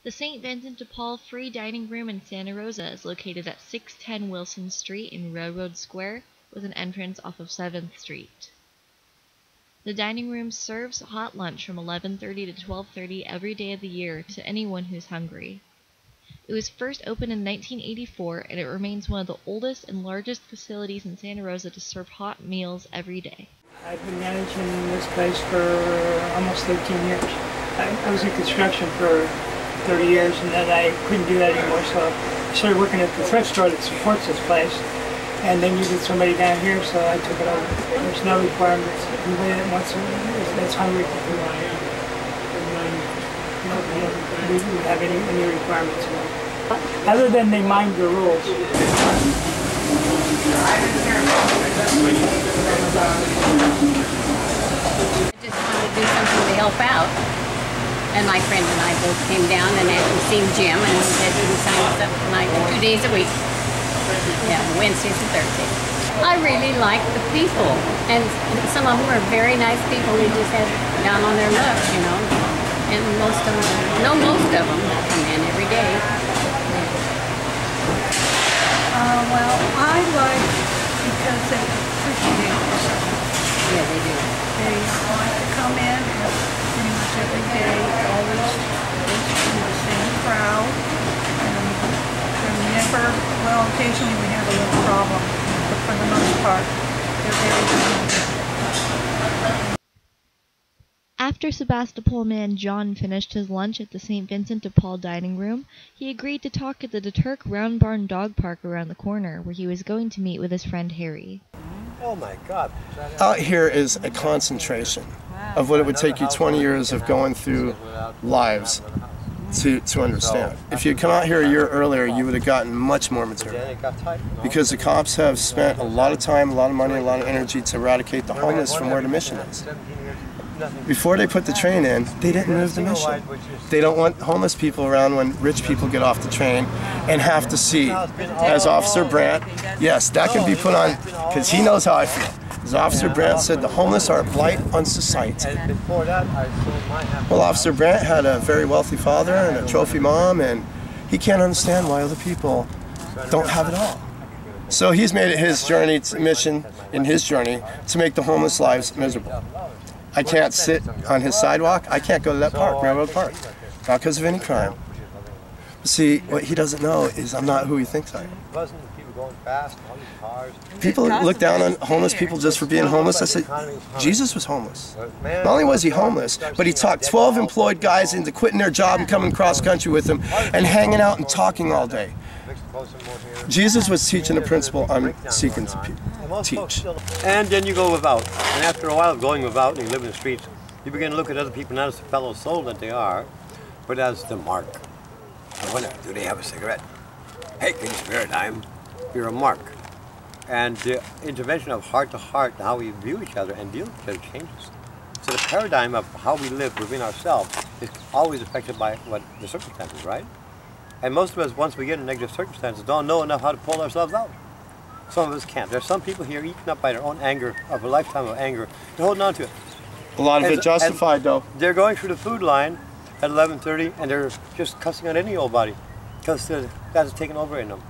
The St. Vincent de Paul Free Dining Room in Santa Rosa is located at 610 Wilson Street in Railroad Square, with an entrance off of 7th Street. The dining room serves hot lunch from 11:30 to 12:30 every day of the year to anyone who's hungry. It was first opened in 1984, and it remains one of the oldest and largest facilities in Santa Rosa to serve hot meals every day. I've been managing this place for almost 13 years. I was in construction for 30 years, and then I couldn't do that anymore, so I started working at the thrift store that supports this place, and they needed somebody down here, so I took it over. There's no requirements. Anybody that wants that's hungry can do it. We don't have any requirements. Other than they mind the rules. I just wanted to do something to help out. And my friend and I both came down and actually seen Jim and said he would sign us up tonight 2 days a week. Yeah, Wednesdays and Thursdays. I really like the people. And some of them are very nice people. They just have down on their luck, you know. And most of them come in every day. Well, I like because they appreciate it. Yeah, they do. They like to come in pretty much every day, always the same crowd. And they're never, well, occasionally we have a little problem, but for the most part, they're very good. After Sebastopol man John finished his lunch at the St. Vincent de Paul dining room, he agreed to talk at the Deturk Round Barn Dog Park around the corner, where he was going to meet with his friend Harry. Oh my God. Out here is a concentration of what it would take you 20 years of going through lives to understand. If you'd come out here a year earlier, you would have gotten much more material. Because the cops have spent a lot of time, a lot of money, a lot of energy to eradicate the homeless from where the mission is. Before they put the train in, they didn't move the mission. They don't want homeless people around when rich people get off the train and have to see. As Officer Brandt, yes, that can be put on, because he knows how I feel. As Officer Brandt said, the homeless are a blight on society. Well, Officer Brandt had a very wealthy father and a trophy mom, and he can't understand why other people don't have it all. So he's made it his journey, mission in his journey, to make the homeless lives miserable. I can't sit on his sidewalk. I can't go to that park, Railroad Park, not because of any crime. See, what he doesn't know is I'm not who he thinks I am. People look down on homeless people just for being homeless. I said, Jesus was homeless. Not only was he homeless, but he talked 12 employed guys into quitting their job and coming cross country with him and hanging out and talking all day. Jesus was teaching the principle I'm seeking to teach. And then you go without. And after a while of going without and you live in the streets, you begin to look at other people not as the fellow soul that they are, but as the mark. I wonder, do they have a cigarette? Hey, can you spare a dime? You're a mark. And the intervention of heart to heart and how we view each other and deal with each other changes. So the paradigm of how we live within ourselves is always affected by what the circumstances, right? And most of us, once we get in negative circumstances, don't know enough how to pull ourselves out. Some of us can't. There's some people here eaten up by their own anger, of a lifetime of anger. They're holding on to it. A lot of it justified, though. They're going through the food line at 11:30, and they're just cussing on any old body because that's taken over in them.